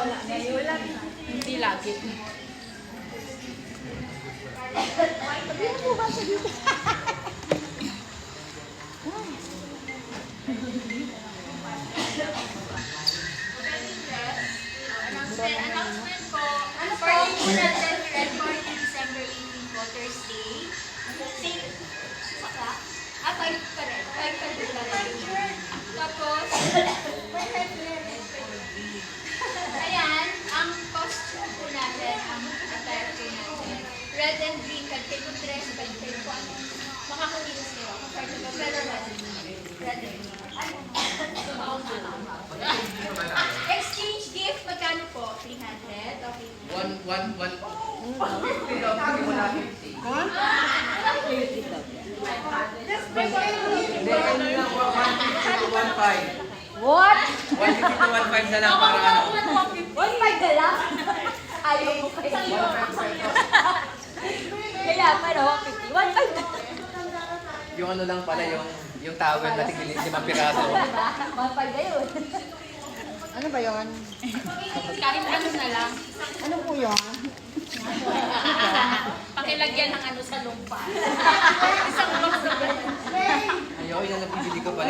Wala na yun. Hindi lagi. Sabihin mo ba sa dito? Announcement po. Party po natin, Red Party, December 18 po, Thursday. Same, saka? 5 pa rin. 5 pa rin. Tapos, ayan, ang costume po natin, ang attire po natin. Red and green, kagkito dress, kagkito po ano. Makakulinis nyo. Comfortable, pero red and green. Exchange gift, magkano po? 300? Okay. What? 150 to 1.5 na lang para ano. 1.5 na lang? Ayaw mo kayo. Kaya para 150. 1.5 na. Yung ano lang pala, yung towel na tigil 5 piraso. 1.5 na yun. Ano ba yun? Kahit ano na lang. Ano po yun? Pakilagyan ng ano sa lumpa. Ayaw, yun ang nabibili ko pala.